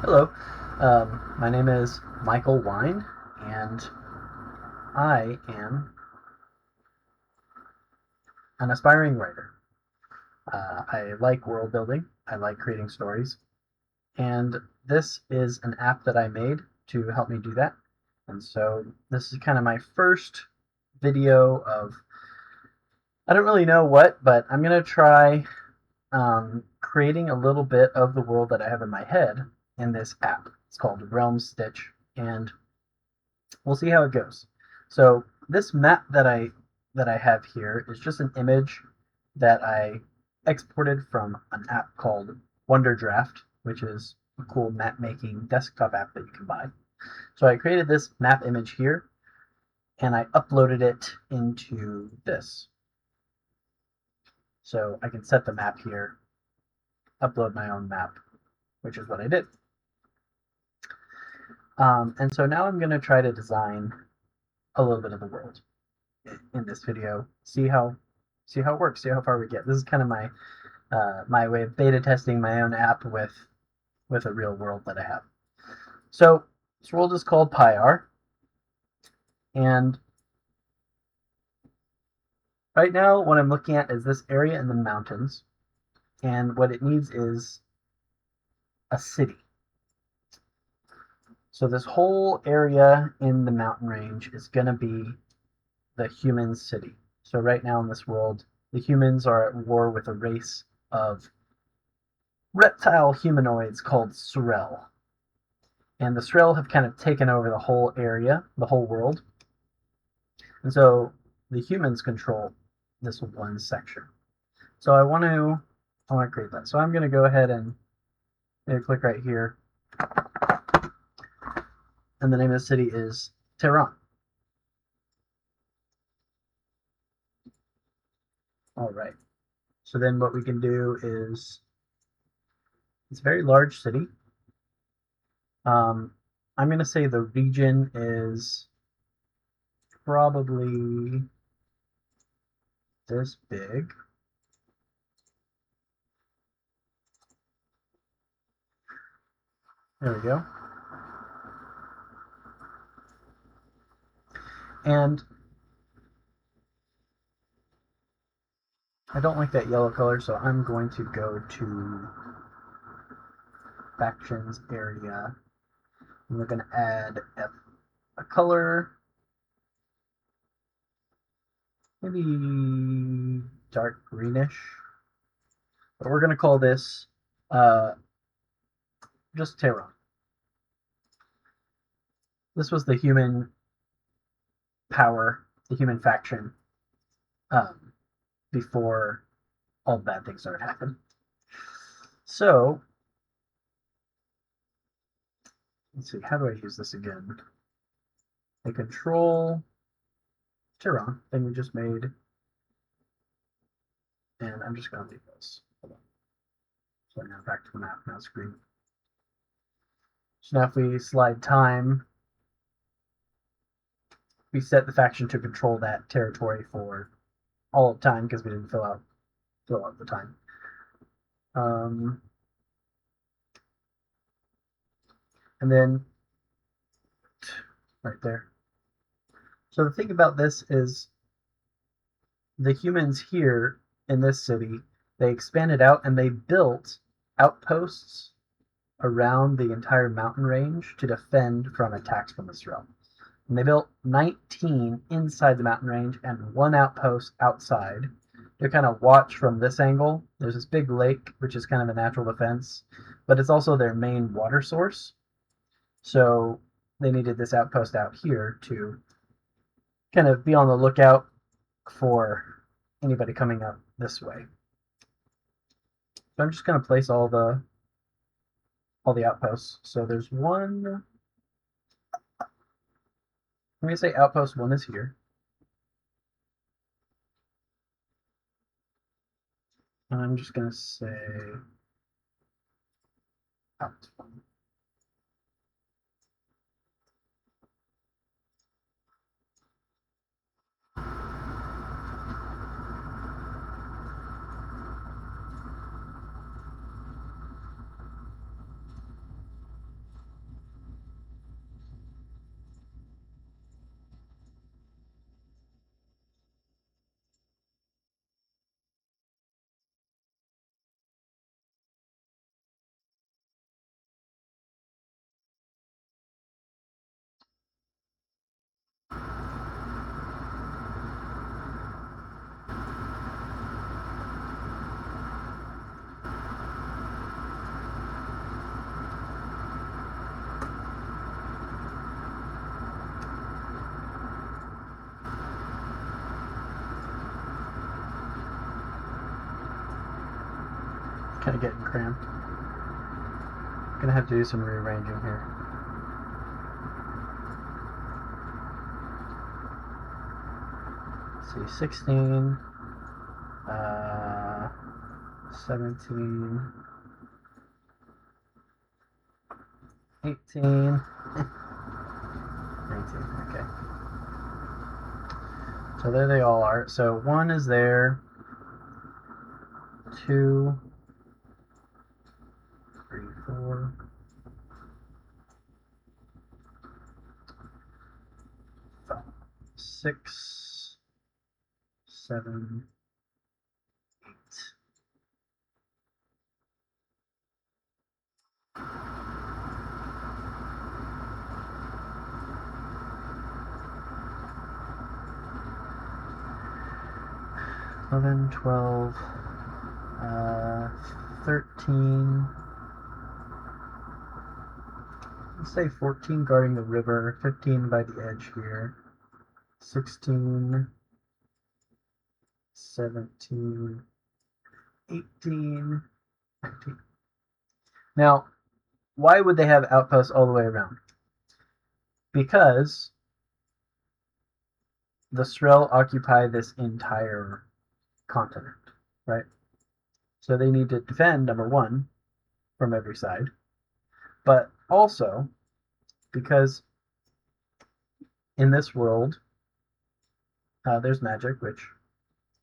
Hello, my name is Michael Wine, and I am an aspiring writer. I like world building, I like creating stories, and this is an app that I made to help me do that. And so this is kind of my first video of, I don't really know what, but I'm going to try creating a little bit of the world that I have in my head in this app. It's called Realm Stitch, and we'll see how it goes. So this map that I have here is just an image that I exported from an app called WonderDraft, which is a cool map making desktop app that you can buy. So I created this map image here and I uploaded it into this. So I can set the map here, upload my own map, which is what I did. And so now I'm going to try to design a little bit of the world in this video. See how it works. See how far we get. This is kind of my way of beta testing my own app with a real world that I have. So this world is called Pyar, and right now what I'm looking at is this area in the mountains, and what it needs is a city. So this whole area in the mountain range is going to be the human city. So right now in this world, the humans are at war with a race of reptile humanoids called Sorel. And the Sorel have kind of taken over the whole area, the whole world. And so the humans control this one section. So I want to create that. So I'm going to go ahead and click right here. And the name of the city is Tehran. All right. So then what we can do is, it's a very large city. I'm going to say the region is probably this big. There we go. And I don't like that yellow color, so I'm going to go to factions area. And we're going to add a color, maybe dark greenish. But we're going to call this just Tehran. This was the human power, the human faction, before all bad things started happening. So, let's see, how do I use this again? I control Tehran, thing we just made, and I'm just going to leave this. Hold on. So now back to the map, now screen. So now if we slide time, we set the faction to control that territory for all of time because we didn't fill out the time. And then right there. So the thing about this is the humans here in this city, they expanded out and they built outposts around the entire mountain range to defend from attacks from this realm. And they built 19 inside the mountain range and one outpost outside to kind of watch from this angle. There's this big lake, which is kind of a natural defense, but it's also their main water source. So they needed this outpost out here to kind of be on the lookout for anybody coming up this way. So I'm just going to place all the outposts. So there's one. I'm going to say outpost 1 is here. And I'm just going to say outpost 1. Kind of getting cramped. Gonna have to do some rearranging here. Let's see, 16, 17, 18, 19, okay. So there they all are. So 1 is there, 2, 3, 4, 5, 6, 7, 8. Eleven, 12, 13. Let's say 14 guarding the river, 15 by the edge here, 16, 17, 18, 19. Now, why would they have outposts all the way around? Because the Srel occupy this entire continent, right? So they need to defend, number one, from every side, but also because in this world, there's magic, which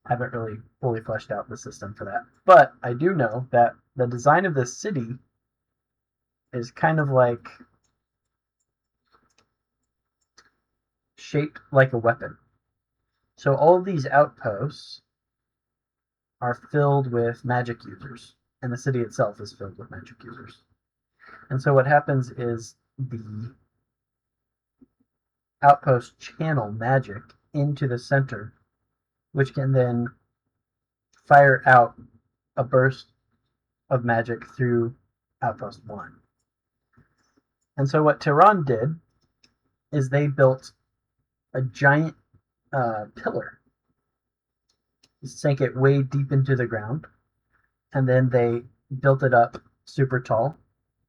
I haven't really fully fleshed out the system for that. But I do know that the design of this city is kind of like shaped like a weapon. So all of these outposts are filled with magic users, and the city itself is filled with magic users. And so what happens is the outposts channel magic into the center, which can then fire out a burst of magic through outpost 1. And so what Tehran did is they built a giant pillar, sank it way deep into the ground, and then they built it up super tall,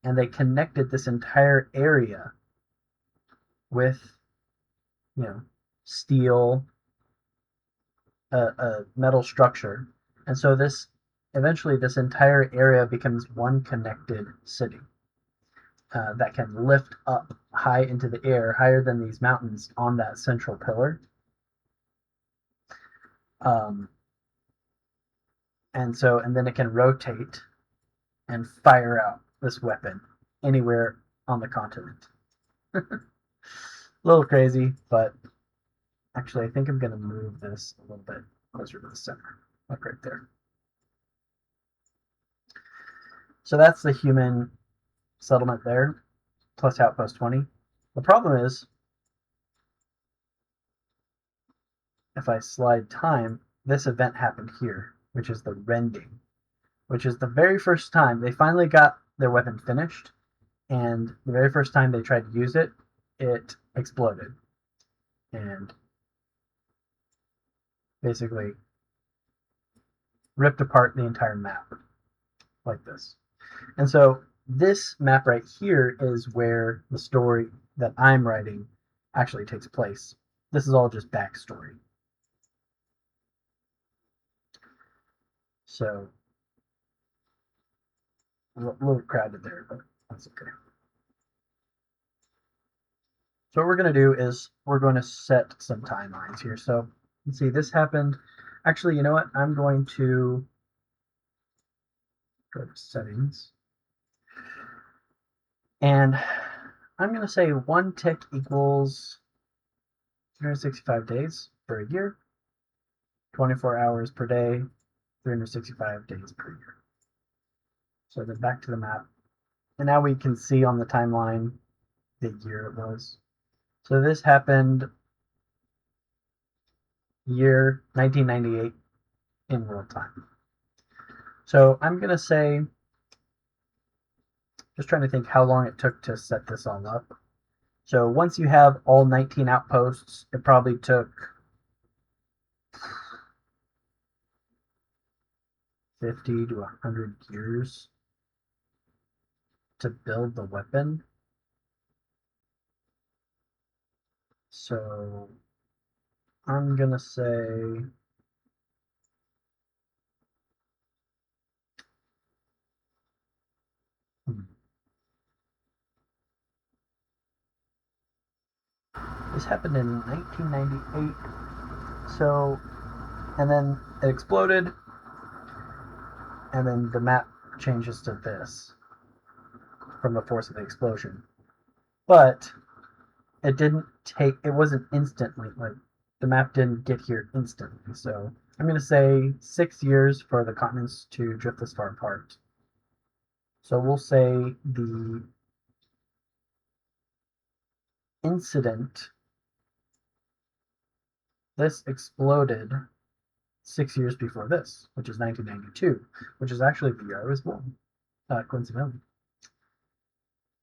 and they connected this entire area with, steel, a metal structure. And so eventually this entire area becomes one connected city that can lift up high into the air, higher than these mountains on that central pillar. And then it can rotate and fire out this weapon anywhere on the continent. A little crazy, but actually I think I'm going to move this a little bit closer to the center, like right there. So that's the human settlement there, plus outpost 20. The problem is, if I slide time, this event happened here, which is the rending, which is the very first time they finally got their weapon finished, and the very first time they tried to use it, it exploded and basically ripped apart the entire map like this. And so this map right here is where the story that I'm writing actually takes place. This is all just backstory. So a little crowded there, but that's okay. So what we're going to do is we're going to set some timelines here. So let's see, this happened. Actually, you know what? I'm going to go to settings. And I'm going to say 1 tick equals 365 days for a year, 24 hours per day, 365 days per year. So then back to the map. And now we can see on the timeline the year it was. So this happened year 1998 in world time. So I'm going to say, just trying to think how long it took to set this all up. So once you have all 19 outposts, it probably took 50 to 100 years to build the weapon. So I'm gonna say this happened in 1998. So, and then it exploded, and then the map changes to this from the force of the explosion. But it didn't take, it wasn't instantly, like, the map didn't get here instantly. So I'm going to say 6 years for the continents to drift this far apart. So we'll say the incident, this exploded 6 years before this, which is 1992, which is actually the year I was born, coincidentally.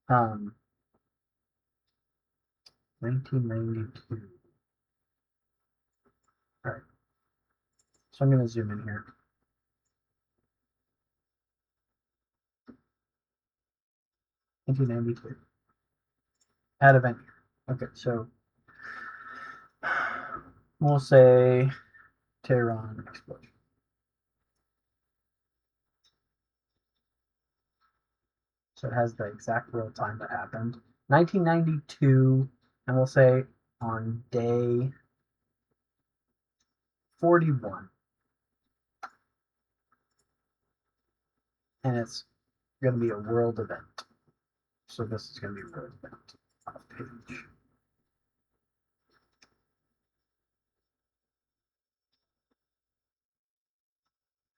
1992. All right, so I'm going to zoom in here. 1992. Add event here. Okay, so we'll say Tehran explosion. So it has the exact real time that happened. 1992, and we'll say on day 41. And it's going to be a world event. So this is going to be a world event off page.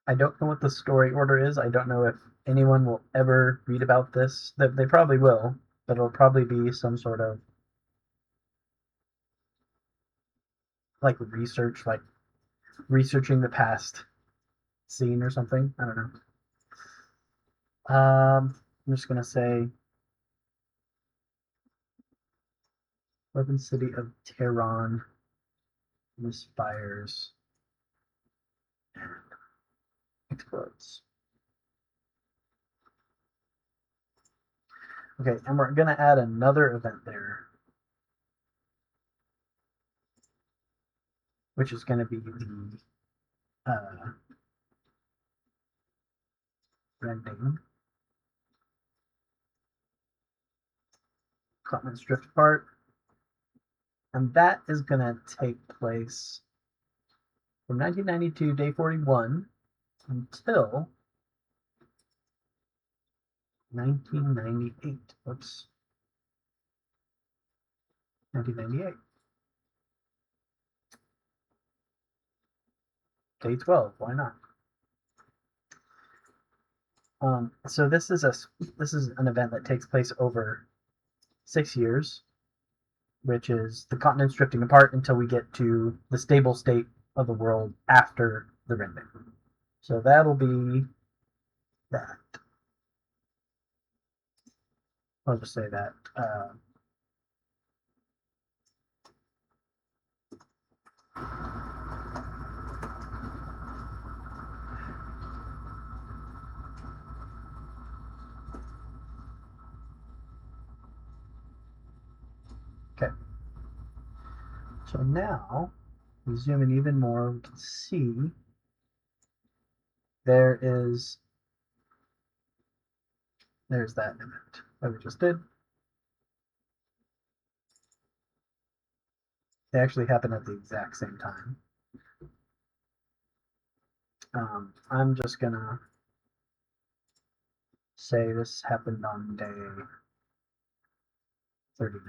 I don't know what the story order is. I don't know if anyone will ever read about this. They probably will, but it'll probably be some sort of like research, like researching the past scene or something. I don't know. I'm just gonna say Weapon City of Tehran misfires and explodes. Okay, and we're gonna add another event there, which is gonna be the rending. Continents drift apart. And that is going to take place from 1992, day 41, until 1998. Oops. 1998. Day 12. Why not? So this is an event that takes place over 6 years, which is the continents drifting apart until we get to the stable state of the world after the rending. So that'll be that. I'll just say that. Okay. So now we zoom in even more, we can see there's that event that we just did. They actually happen at the exact same time. I'm just gonna say this happened on day 39,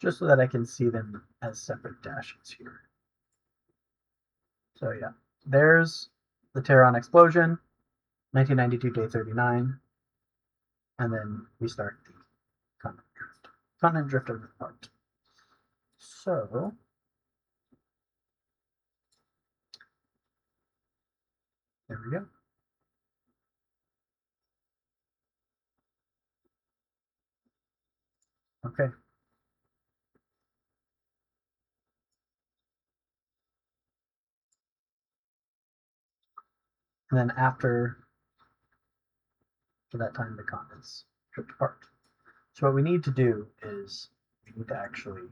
just so that I can see them as separate dashes here. So yeah, there's the Tehran explosion, 1992, day 39, and then we start the continent drift. Continent drift of the part. So there we go. Okay. And then after that time, the continents drift apart. So what we need to do is we need to actually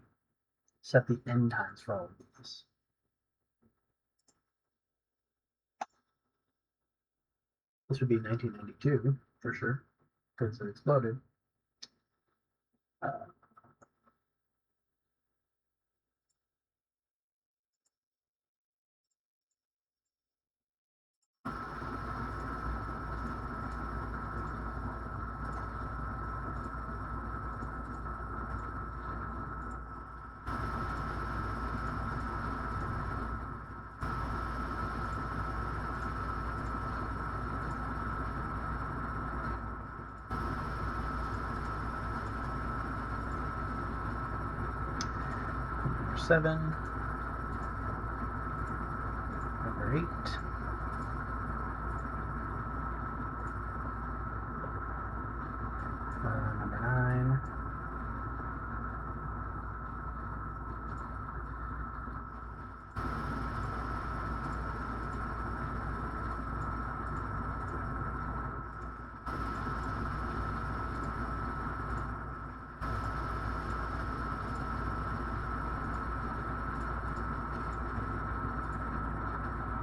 set the end times for all of these. This would be 1992 for sure, because it exploded. Uh, number 7, number 8, number 9,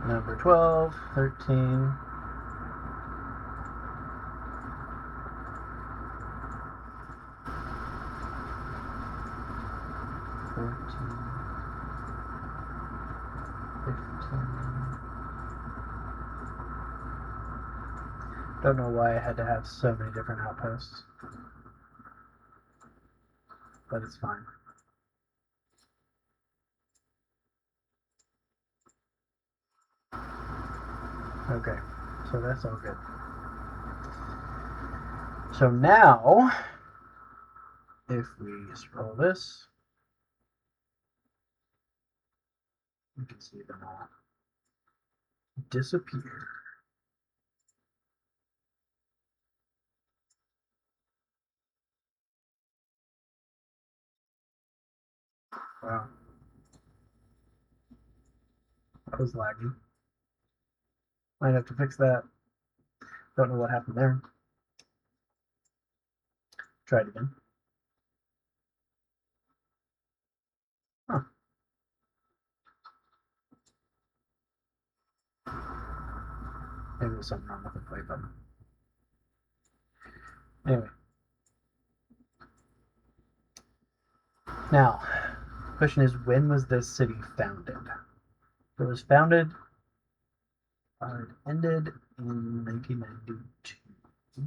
number 12, 13, 14, 15. Don't know why I had to have so many different outposts, but it's fine. Okay, so that's all good. So now, if we scroll this, you can see them all disappear. Wow, that was laggy. Might have to fix that. Don't know what happened there. Try it again. Huh. Maybe there's something wrong with the play button. Anyway. Now, the question is, when was this city founded? It was founded, it ended in 1992.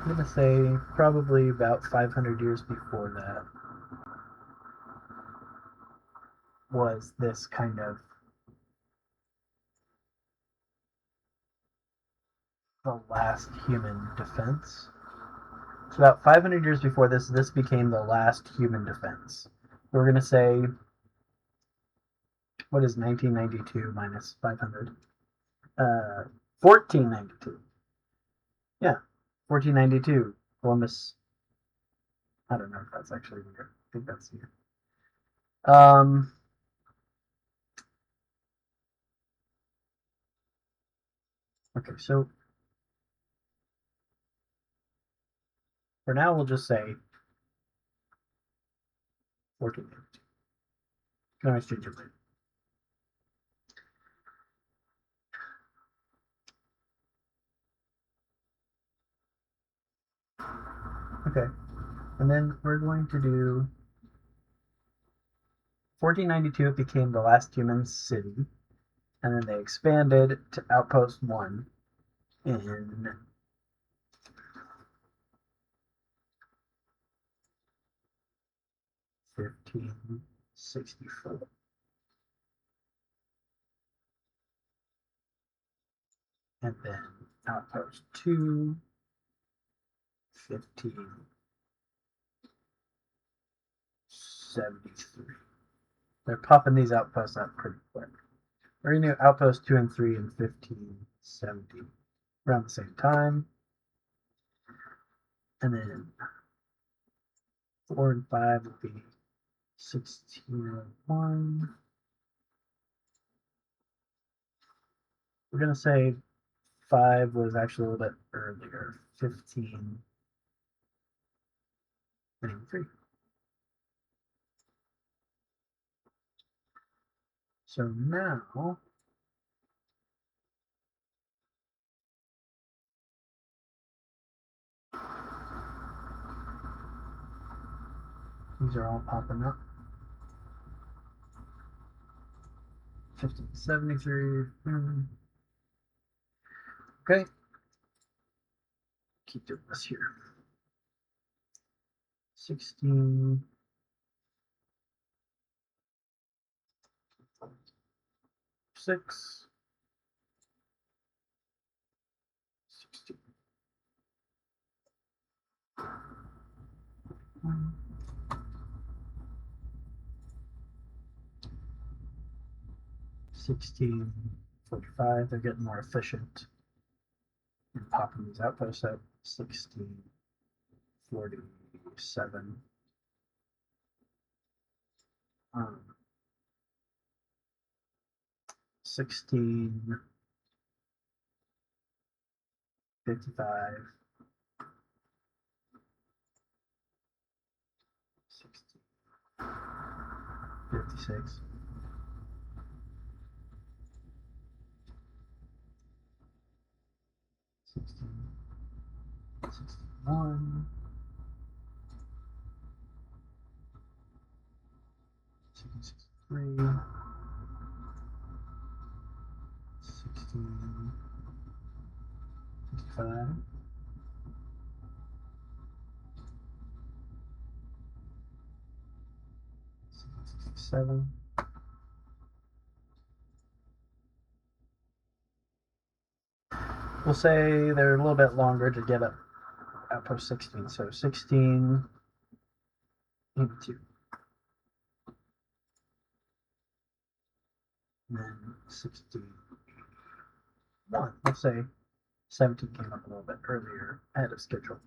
I'm going to say probably about 500 years before that was this kind of the last human defense. So about 500 years before this became the last human defense. We're going to say, what is 1992 minus 500? 1492. Yeah, 1492. Columbus. I don't know if that's actually here. I think that's here. Okay, so for now we'll just say 1492. Can always change it later. Okay, and then we're going to do 1492. It became the last human city, and then they expanded to Outpost 1 in 1564. And then Outpost 2, 1573. They're popping these outposts up pretty quick. We're going to do Outpost 2 and 3 in 1570. around the same time. And then 4 and 5 would be 1601. We're going to say 5 was actually a little bit earlier, 1593. So now these are all popping up. 1573. Okay. Keep doing this here. 16. 6. 16. 1645. They're getting more efficient in popping these outposts out. 1647. 1655. 1656. 1661. 1663. 1665. 1667. We'll say they're a little bit longer to get up outpost 16. So 1682. And then 61. Let's say 17 came up a little bit earlier ahead of schedule.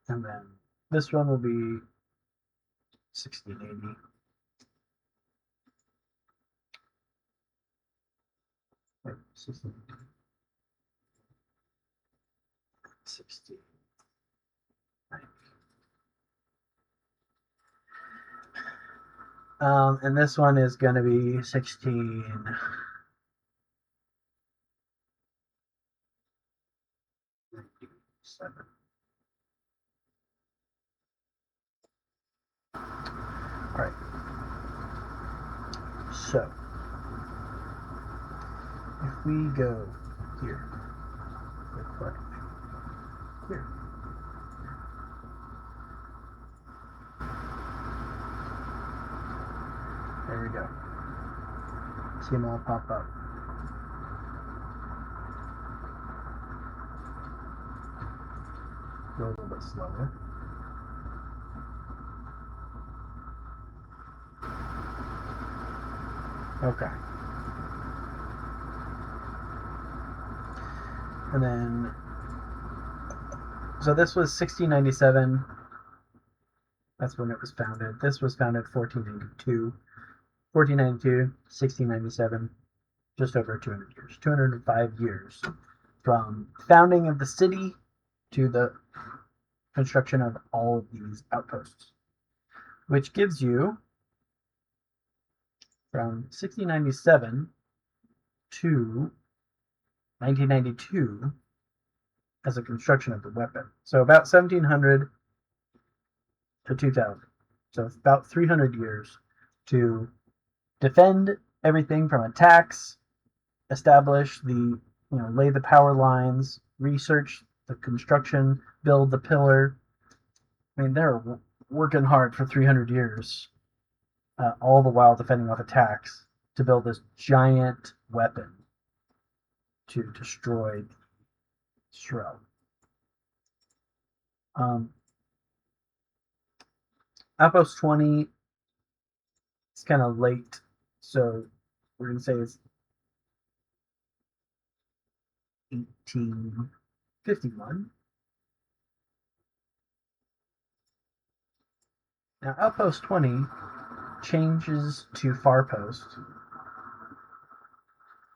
And then this one will be 1680. Wait, 1680. 1690. And this one is going to be 1697. All right. So if we go here, real here. There we go. See them all pop up. Go a little bit slower. Okay. And then, so this was 1697. That's when it was founded. This was founded 1492. 1492, 1697, just over 200 years. 205 years from founding of the city to the construction of all of these outposts, which gives you from 1697 to 1992 as a construction of the weapon. So about 1700 to 2000. So it's about 300 years to defend everything from attacks, establish the, lay the power lines, research the construction, build the pillar. I mean, they're working hard for 300 years, all the while defending off attacks to build this giant weapon to destroy Shroud. Outpost 20 is kind of late, so we're going to say it's 1851. Now, Outpost 20 changes to Farpost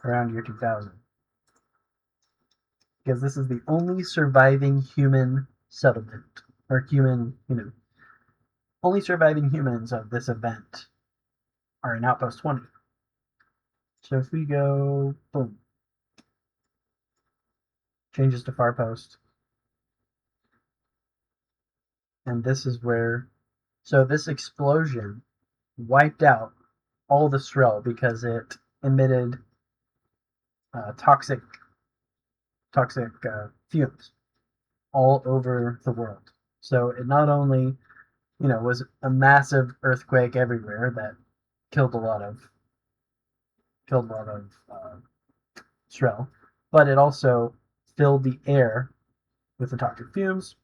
around year 2000 because this is the only surviving human settlement, or human, only surviving humans of this event are in Outpost 20. So if we go, boom, changes to Farpost, and this is where, so this explosion wiped out all the Srel because it emitted toxic fumes all over the world. So it not only, was a massive earthquake everywhere that killed a lot of Srel, but it also filled the air with the toxic fumes.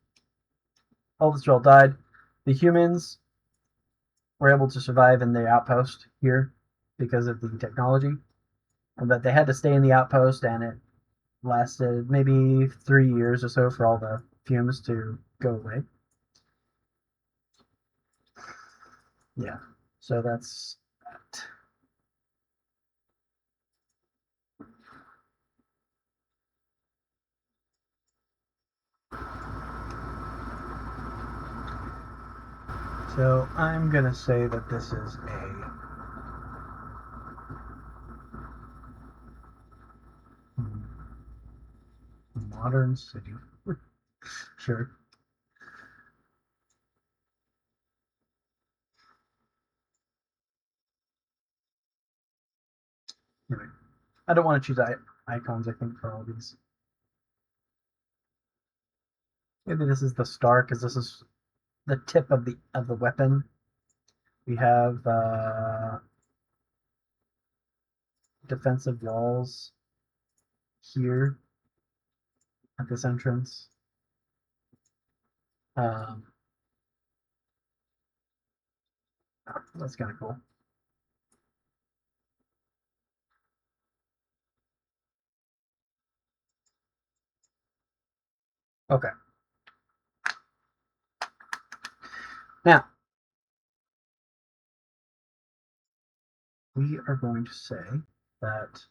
All the Srel died. The humans were able to survive in the outpost here because of the technology, but they had to stay in the outpost, and it lasted maybe 3 years or so for all the fumes to go away. Yeah, so that's that. So I'm gonna say that this is a modern city. Sure. Anyway, I don't want to choose icons, I think, for all these. Maybe this is the star because this is the tip of the weapon. We have defensive walls here at this entrance. That's kind of cool. Okay. Now, we are going to say that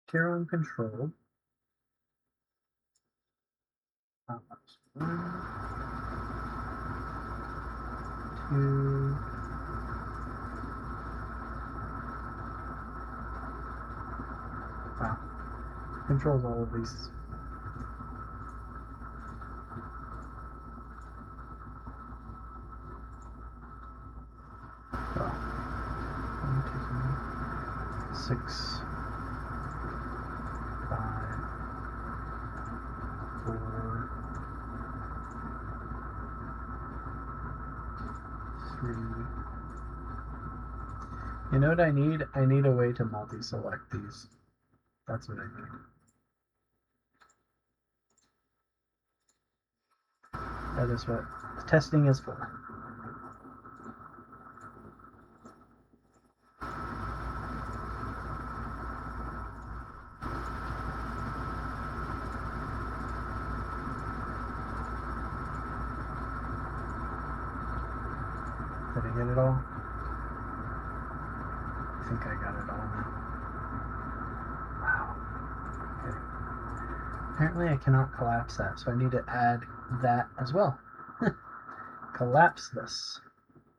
Terran control. One, two, wow, controls all of these. Oh. 1, 2, 3, 6, 5, 4, 3. You know what I need? I need a way to multi-select these. That's what I need. That is what testing is for. Did I get it all? I think I got it all now. Wow. Okay. Apparently I cannot collapse that, so I need to add that as well. Collapse this.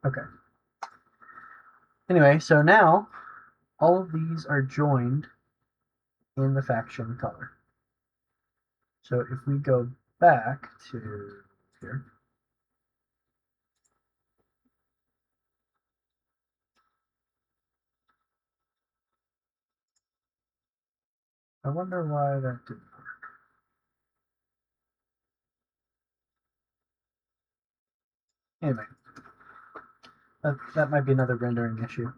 Okay. Anyway, so now all of these are joined in the faction color. So if we go back to here, I wonder why that didn't work. Anyway, that might be another rendering issue.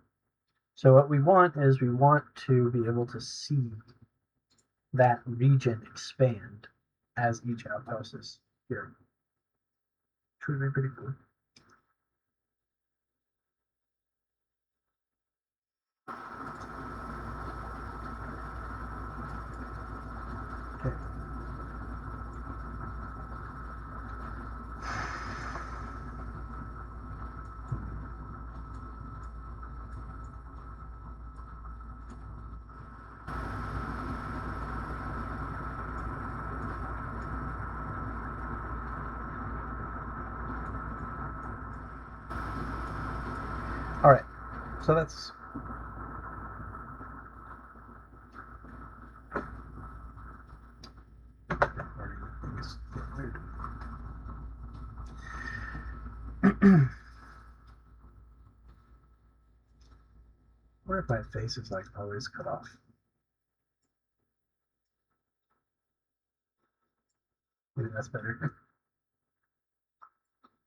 So what we want is we want to be able to see that region expand as each outpost is here. Which would be pretty cool. So that's what if my face is like always cut off? Maybe that's better.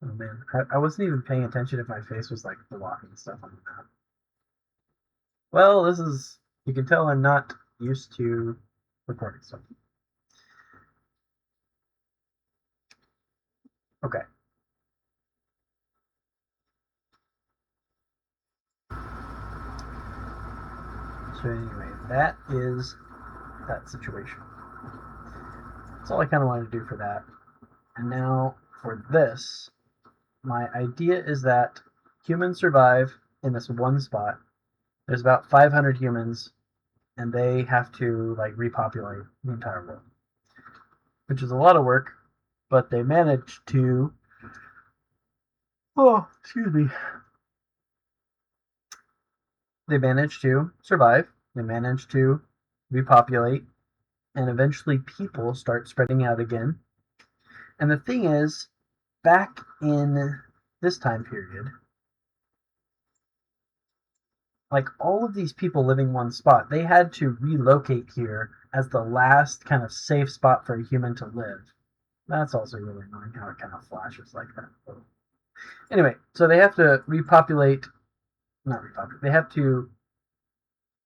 Oh man, I wasn't even paying attention if my face was like blocking stuff on the map. Well, this is, you can tell I'm not used to recording stuff. Okay. So anyway, that is that situation. That's all I kind of wanted to do for that. And now for this, my idea is that humans survive in this one spot. There's about 500 humans, and they have to like repopulate the entire world, which is a lot of work, but they managed to. Oh, excuse me. They managed to survive. They managed to repopulate, and eventually people start spreading out again. And the thing is, back in this time period, like all of these people living one spot, they had to relocate here as the last kind of safe spot for a human to live. That's also really annoying how it kind of flashes like that. Anyway, so they have to repopulate, not repopulate, they have to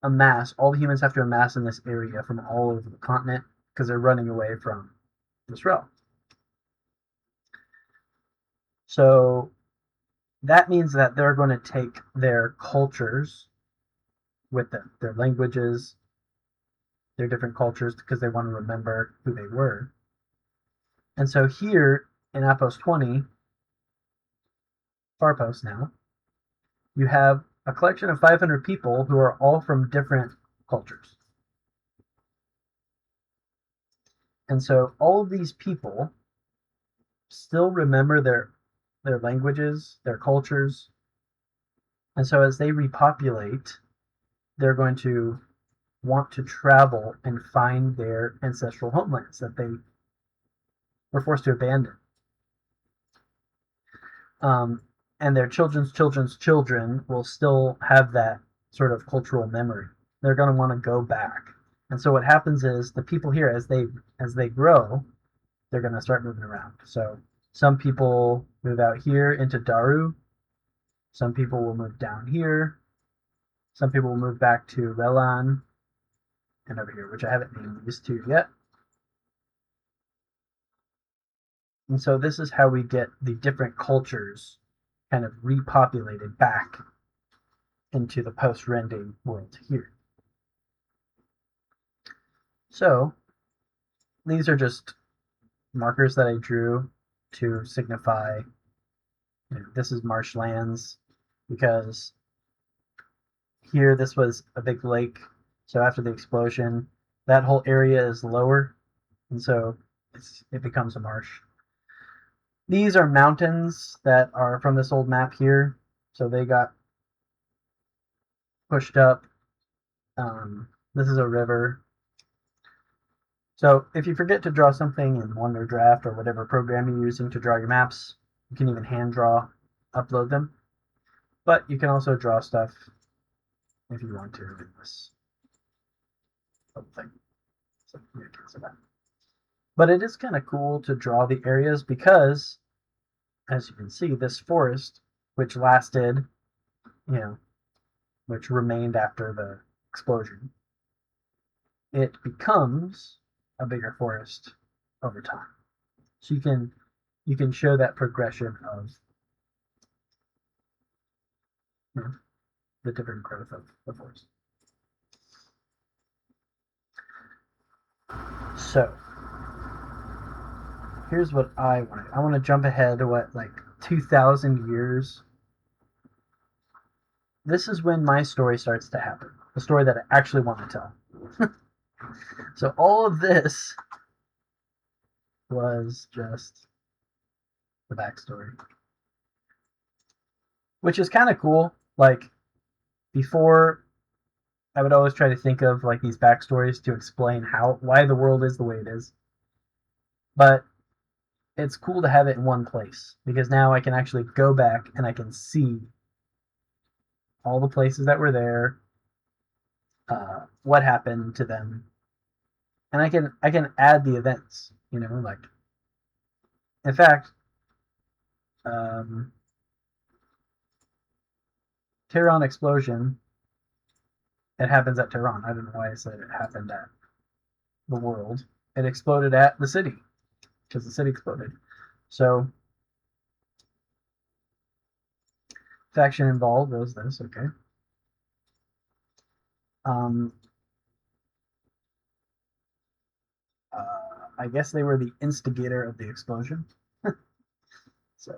amass, all the humans have to amass in this area from all over the continent because they're running away from this realm. So that means that they're going to take their cultures with them, their languages, their different cultures, because they want to remember who they were. And so here in Outpost 20, Farpost now, you have a collection of 500 people who are all from different cultures. And so all of these people still remember their languages, their cultures. And so as they repopulate, they're going to want to travel and find their ancestral homelands that they were forced to abandon. And their children's children's children will still have that sort of cultural memory. They're going to want to go back. And so what happens is the people here, as they grow, they're going to start moving around. So some people move out here into Daru. Some people will move down here. Some people will move back to Relan and over here, which I haven't named these two yet. And so this is how we get the different cultures kind of repopulated back into the post-rending world here. So these are just markers that I drew to signify, this is marshlands, because here this was a big lake. So after the explosion, that whole area is lower, and so it becomes a marsh. These are mountains that are from this old map here, so they got pushed up. This is a river. So if you forget to draw something in Wonder Draft or whatever program you're using to draw your maps, you can even hand draw, upload them. But you can also draw stuff if you want to in this little thing. So here, cancel that. But it is kind of cool to draw the areas because, as you can see, this forest, which lasted, which remained after the explosion, it becomes a bigger forest over time. So you can show that progression of the different growth of the forest. So here's what I want. I want to jump ahead to what, like 2,000 years. This is when my story starts to happen. The story that I actually want to tell. So all of this was just the backstory, which is kind of cool. Like, before, I would always try to think of like these backstories to explain why the world is the way it is. But it's cool to have it in one place because now I can actually go back and I can see all the places that were there, what happened to them, and I can add the events. Like in fact, um, Tehran explosion. It happens at Tehran. I don't know why I said it happened at the world. It exploded at the city because the city exploded. So faction involved was this. Okay. Um, I guess they were the instigator of the explosion. So.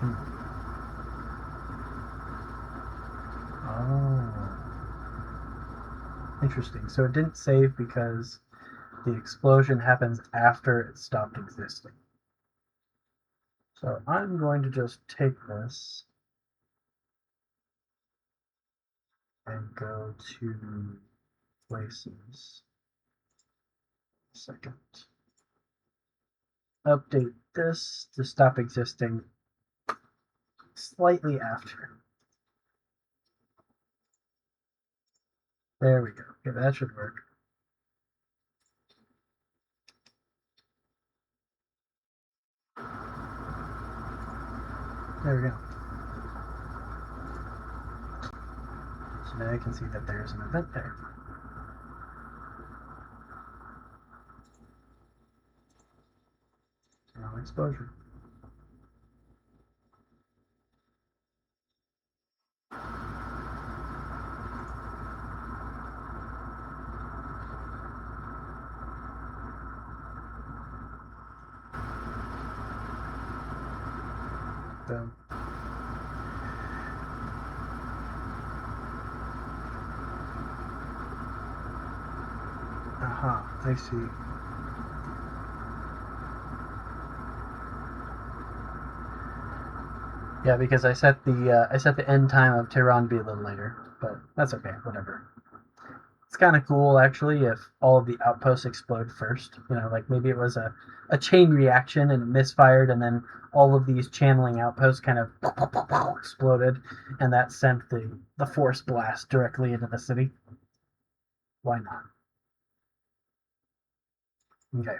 Hmm. Oh, interesting. So it didn't save because the explosion happens after it stopped existing. So I'm going to just take this and go to places. Second. Update this to stop existing slightly after. There we go. Okay, that should work. There we go. So now I can see that there's an event there. No exposure. Boom. Aha, I see. Yeah, because I set the end time of Tehran to be a little later, but that's okay, whatever. It's kind of cool actually if all of the outposts explode first. Like maybe it was a chain reaction and it misfired, and then all of these channeling outposts kind of exploded, and that sent the force blast directly into the city. Why not? Okay,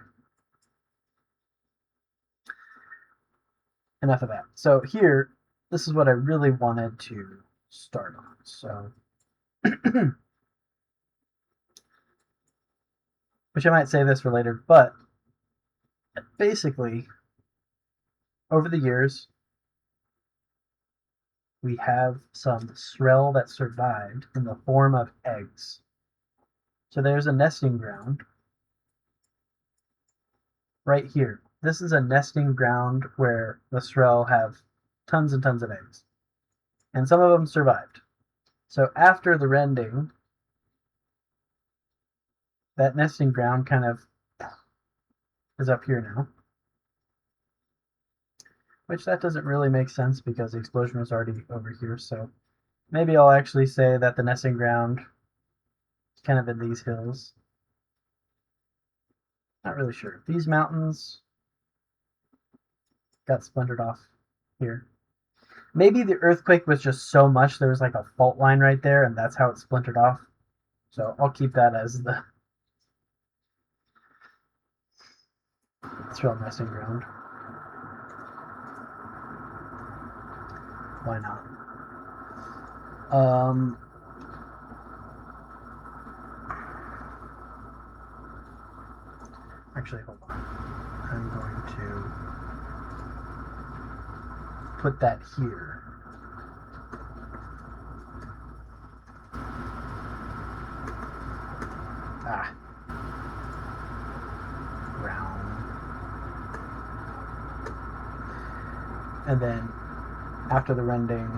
enough of that. So here, this is what I really wanted to start on. So, which I might say this for later, but basically, over the years, we have some Srel that survived in the form of eggs. So there's a nesting ground right here. This is a nesting ground where the Srel have tons and tons of eggs. And some of them survived. So after the rending, that nesting ground kind of is up here now. Which that doesn't really make sense because the explosion was already over here. So maybe I'll actually say that the nesting ground is kind of in these hills. Not really sure. These mountains got splintered off here. Maybe the earthquake was just so much there was like a fault line right there, and that's how it splintered off. So I'll keep that as the thrill nesting ground. Why not? Actually, hold on. I'm going to put that here. Ah. Round. And then after the rending,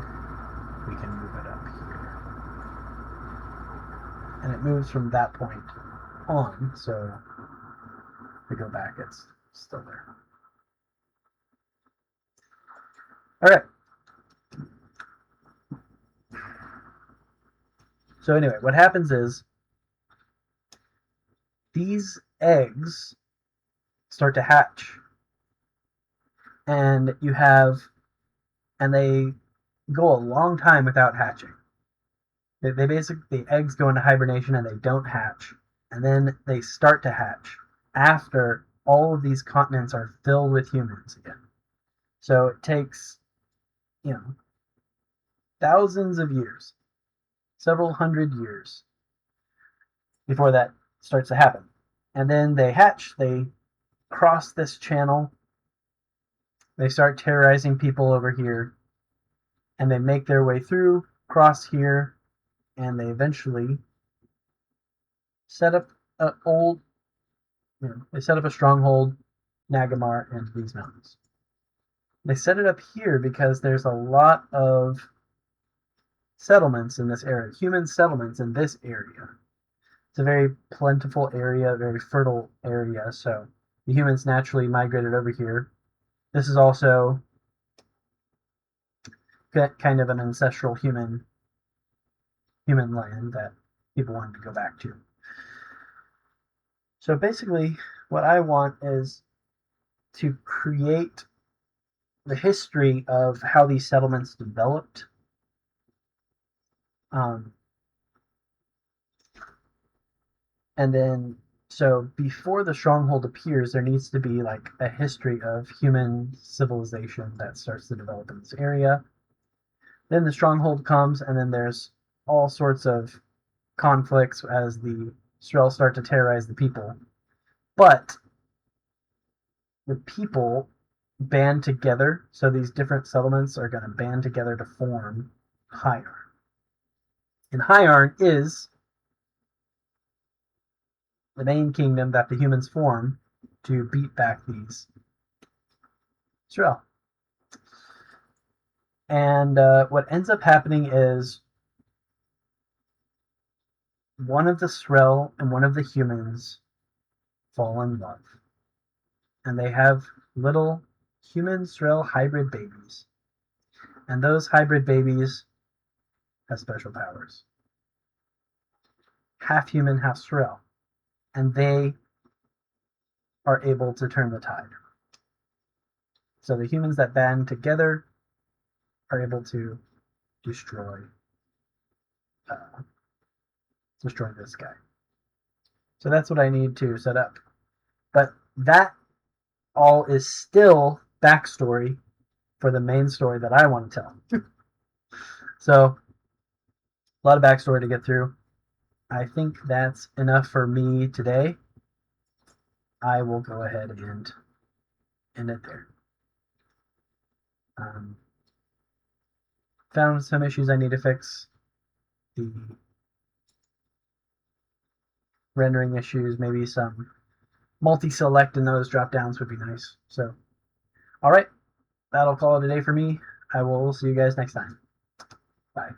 we can move it up here. And it moves from that point on, so if we go back, it's still there. All right. So anyway, what happens is these eggs start to hatch, and they go a long time without hatching. They basically, the eggs go into hibernation and they don't hatch, and then they start to hatch after all of these continents are filled with humans again. So it takes, thousands of years, several hundred years before that starts to happen. And then they hatch, they cross this channel, they start terrorizing people over here, and they make their way through, cross here, and they eventually set up they set up a stronghold, Nagamar, into these mountains. They set it up here because there's a lot of settlements in this area, human settlements in this area. It's a very plentiful area, very fertile area, so the humans naturally migrated over here. This is also kind of an ancestral human land that people wanted to go back to. So basically, what I want is to create the history of how these settlements developed. And then, so before the stronghold appears, there needs to be like a history of human civilization that starts to develop in this area. Then the stronghold comes, and then there's all sorts of conflicts as the Strel start to terrorize the people. But the people band together, so these different settlements are going to band together to form Pyar. And Pyar is the main kingdom that the humans form to beat back these Strel. And what ends up happening is one of the Strel and one of the humans fall in love. And they have little human Strel hybrid babies. And those hybrid babies have special powers. Half human, half Strel. And they are able to turn the tide. So the humans that band together are able to destroy this guy. So that's what I need to set up. But that all is still backstory for the main story that I want to tell. So a lot of backstory to get through. I think that's enough for me today. I will go ahead and end it there. Found some issues I need to fix. The rendering issues, maybe some multi-select in those drop downs would be nice. So, all right, that'll call it a day for me. I will see you guys next time. Bye.